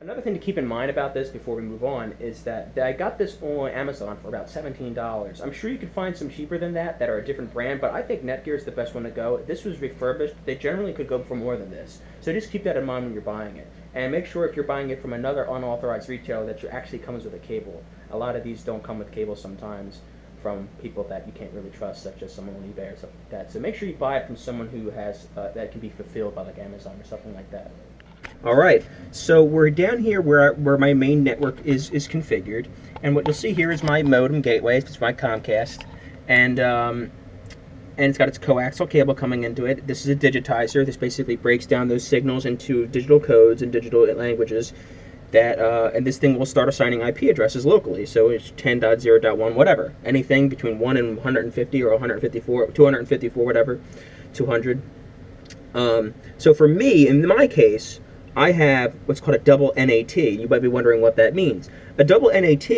Another thing to keep in mind about this before we move on is that I got this on Amazon for about $17. I'm sure you could find some cheaper than that are a different brand, but I think Netgear is the best one to go. This was refurbished. They generally could go for more than this. So just keep that in mind when you're buying it. And make sure if you're buying it from another unauthorized retailer that it actually comes with a cable. A lot of these don't come with cables sometimes from people that you can't really trust, such as someone on eBay or something like that. So make sure you buy it from someone who has that can be fulfilled by like Amazon or something like that. All right, so we're down here where my main network is configured, and what you'll see here is my modem gateway. It's my Comcast, and it's got its coaxial cable coming into it. This is a digitizer. This basically breaks down those signals into digital codes and digital languages. That and this thing will start assigning IP addresses locally. So it's 10.0.1, whatever, anything between 1 and 150 or 154, 254, whatever, 200. So for me, in my case, I have what's called a double NAT. You might be wondering what that means. A double NAT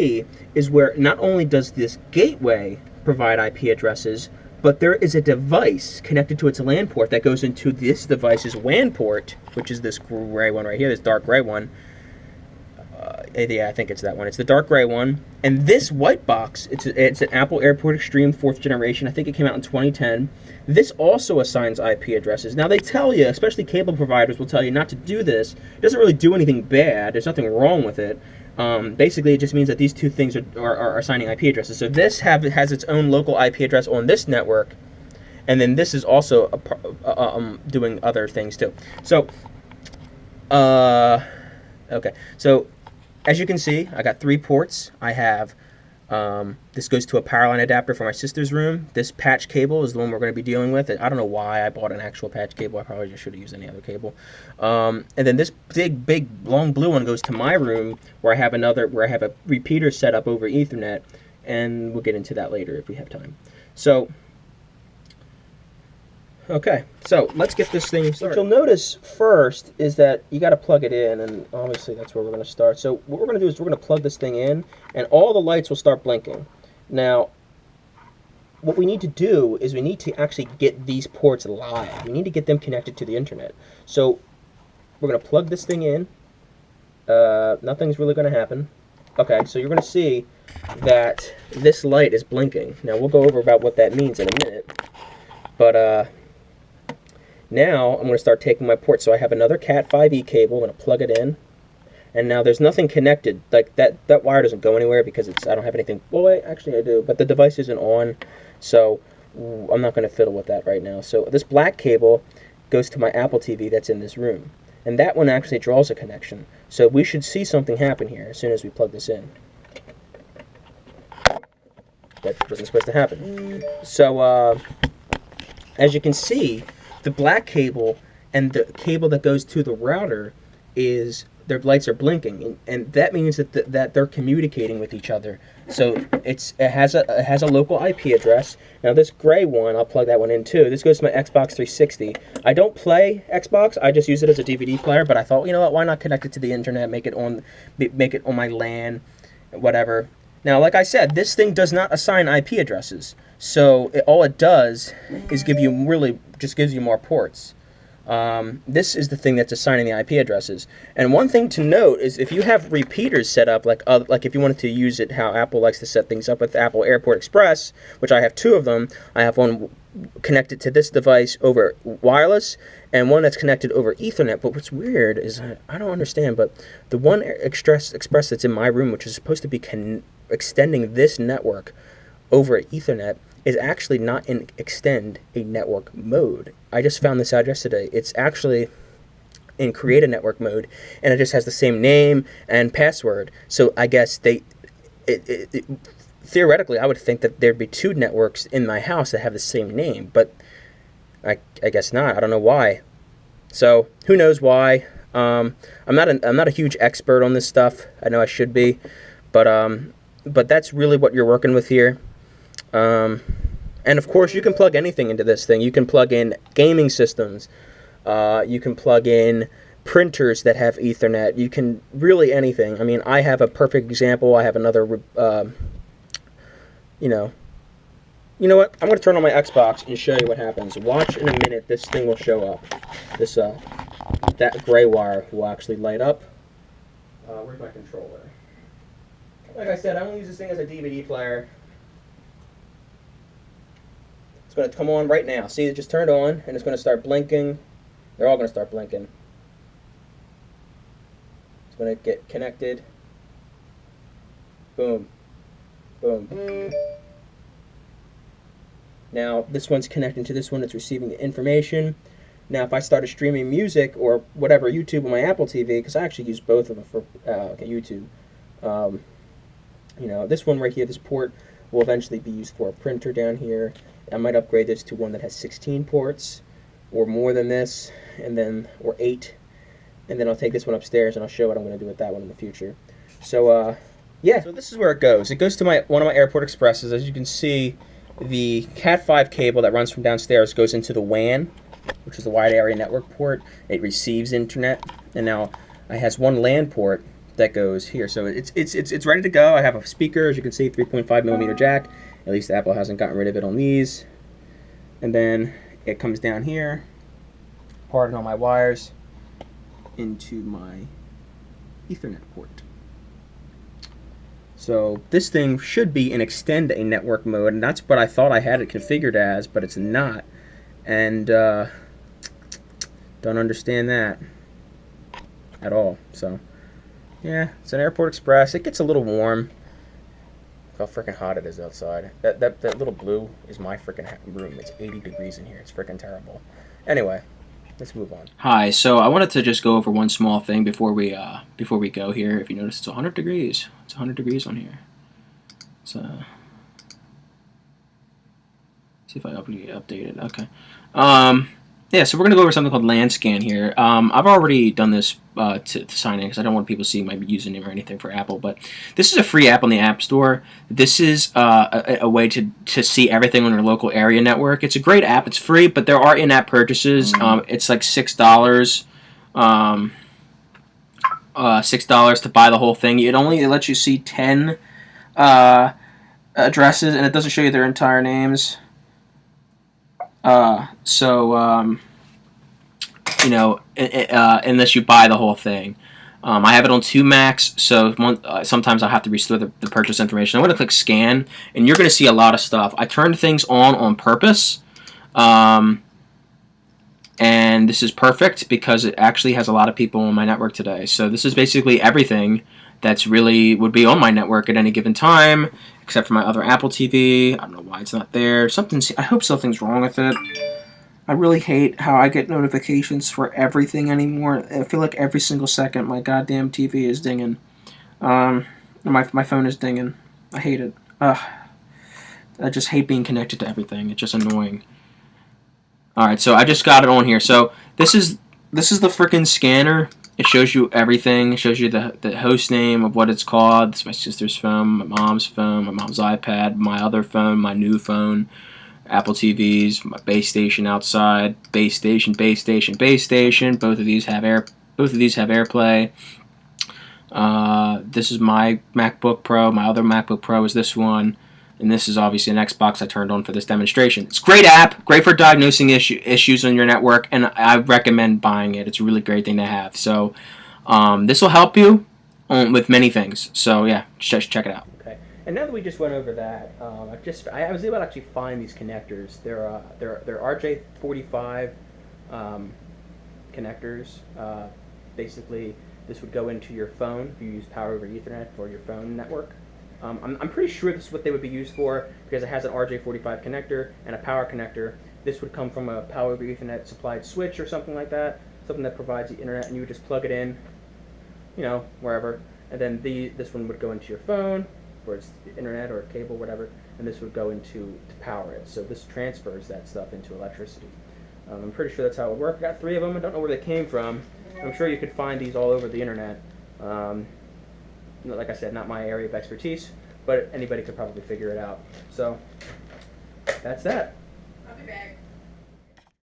is where not only does this gateway provide IP addresses, but there is a device connected to its LAN port that goes into this device's WAN port, which is this gray one right here, this dark gray one. Yeah, I think it's that one. It's the dark gray one. And this white box, it's an Apple AirPort Extreme 4th generation. I think it came out in 2010. This also assigns IP addresses. Now, they tell you, especially cable providers will tell you not to do this. It doesn't really do anything bad. There's nothing wrong with it. Basically, it just means that these two things are assigning IP addresses. So this has its own local IP address on this network. And then this is also doing other things, too. So, okay. So, as you can see, I got 3 ports. I have, this goes to a power line adapter for my sister's room. This patch cable is the one we're going to be dealing with. I don't know why I bought an actual patch cable. I probably just should have used any other cable. And then this big, long blue one goes to my room where I have a repeater set up over Ethernet. And we'll get into that later if we have time. So, okay, so let's get this thing started. What you'll notice first is that you got to plug it in, and obviously that's where we're going to start. So what we're going to do is we're going to plug this thing in, and all the lights will start blinking. Now, what we need to do is we need to actually get these ports live. We need to get them connected to the internet. So we're going to plug this thing in. Nothing's really going to happen. Okay, so you're going to see that this light is blinking. Now, we'll go over about what that means in a minute. But, now I'm going to start taking my port. So I have another Cat 5e cable. I'm going to plug it in. And now there's nothing connected. Like that wire doesn't go anywhere because I don't have anything. Well, wait, actually I do. But the device isn't on. So I'm not going to fiddle with that right now. So this black cable goes to my Apple TV that's in this room. And that one actually draws a connection. So we should see something happen here as soon as we plug this in. That wasn't supposed to happen. So, as you can see, the black cable and the cable that goes to the router their lights are blinking, and that means that they're communicating with each other. So it has a local IP address. Now this gray one, I'll plug that one in too. This goes to my Xbox 360. I don't play Xbox. I just use it as a DVD player. But I thought, you know what? Why not connect it to the internet? Make it on my LAN, whatever. Now, like I said, this thing does not assign IP addresses. So all it does is gives you more ports. This is the thing that's assigning the IP addresses. And one thing to note is if you have repeaters set up, like if you wanted to use it how Apple likes to set things up with Apple AirPort Express, which I have 2 of them. I have one connected to this device over wireless and one that's connected over Ethernet. But what's weird is I don't understand, but the one Express that's in my room, which is supposed to be extending this network over Ethernet, is actually not in extend a network mode. I just found this out yesterday. It's actually in create a network mode, and it just has the same name and password. So I guess theoretically, I would think that there'd be 2 networks in my house that have the same name, but I guess not. I don't know why. So who knows why? I'm not a huge expert on this stuff. I know I should be, but that's really what you're working with here. And of course, you can plug anything into this thing. You can plug in gaming systems. You can plug in printers that have Ethernet. You can really anything. I mean, I have a perfect example. I have another, you know what? I'm going to turn on my Xbox and show you what happens. Watch in a minute. This thing will show up. That gray wire will actually light up. Where's my controller? Like I said, I only use this thing as a DVD player. It's going to come on right now. See, it just turned on, and it's going to start blinking. They're all going to start blinking. It's going to get connected. Boom. Boom. Now, this one's connecting to this one. It's receiving the information. Now, if I started streaming music or whatever, YouTube on my Apple TV, because I actually use both of them for YouTube. You know, this one right here, this port, will eventually be used for a printer down here. I might upgrade this to one that has 16 ports, or more than this, and then, or 8. And then I'll take this one upstairs and I'll show what I'm going to do with that one in the future. So, yeah. So this is where it goes. It goes to one of my Airport Expresses. As you can see, the Cat5 cable that runs from downstairs goes into the WAN, which is the wide area network port. It receives internet, and now it has one LAN port that goes here. So it's ready to go. I have a speaker, as you can see, 3.5 millimeter jack. At least Apple hasn't gotten rid of it on these. And then it comes down here, parting all my wires into my Ethernet port. So this thing should be in extend a network mode, and that's what I thought I had it configured as, but it's not. And don't understand that at all. So yeah, it's an Airport Express. It gets a little warm. Look how freaking hot it is outside. That little blue is my freaking room. It's 80 degrees in here. It's freaking terrible. Anyway, let's move on. Hi. So I wanted to just go over one small thing before we go here. If you notice, it's 100 degrees. It's 100 degrees on here. So see if I update it. Okay. Yeah, so we're going to go over something called LANscan here. I've already done this to sign in because I don't want people seeing my username or anything for Apple, but this is a free app on the App Store. This is a way to see everything on your local area network. It's a great app. It's free, but there are in-app purchases. It's like $6. $6 to buy the whole thing. It lets you see 10 addresses, and it doesn't show you their entire names. You know, unless you buy the whole thing. I have it on 2 Macs, so sometimes I'll have to restore the purchase information. I'm going to click scan, and you're going to see a lot of stuff. I turned things on purpose, and this is perfect because it actually has a lot of people on my network today. So this is basically everything that's really would be on my network at any given time, except for my other Apple TV. I don't know why it's not there. I hope something's wrong with it. I really hate how I get notifications for everything anymore. I feel like every single second my goddamn TV is dinging. My phone is dinging. I hate it. I just hate being connected to everything. It's just annoying. Alright, so I just got it on here. So this is the freaking scanner. It shows you everything. It shows you the host name of what it's called. This is my sister's phone, my mom's iPad, my other phone, my new phone, Apple TVs, my base station outside, base station. Both of these have AirPlay. This is my MacBook Pro. My other MacBook Pro is this one. And this is obviously an Xbox I turned on for this demonstration. It's a great app, great for diagnosing issues on your network, and I recommend buying it. It's a really great thing to have. So this will help you with many things. So yeah, just check it out. Okay. And now that we just went over that, I was able to actually find these connectors. They're RJ45 connectors. Basically, this would go into your phone if you use Power over Ethernet for your phone network. I'm pretty sure this is what they would be used for because it has an RJ45 connector and a power connector. This would come from a Power over Ethernet supplied switch or something like that, something that provides the internet, and you would just plug it in, you know, wherever. And then this one would go into your phone, where it's the internet or cable, whatever, and this would go into to power it. So this transfers that stuff into electricity. I'm pretty sure that's how it would work. I got 3 of them. I don't know where they came from. I'm sure you could find these all over the internet. Like I said, not my area of expertise, but anybody could probably figure it out. So that's that. I'll be back.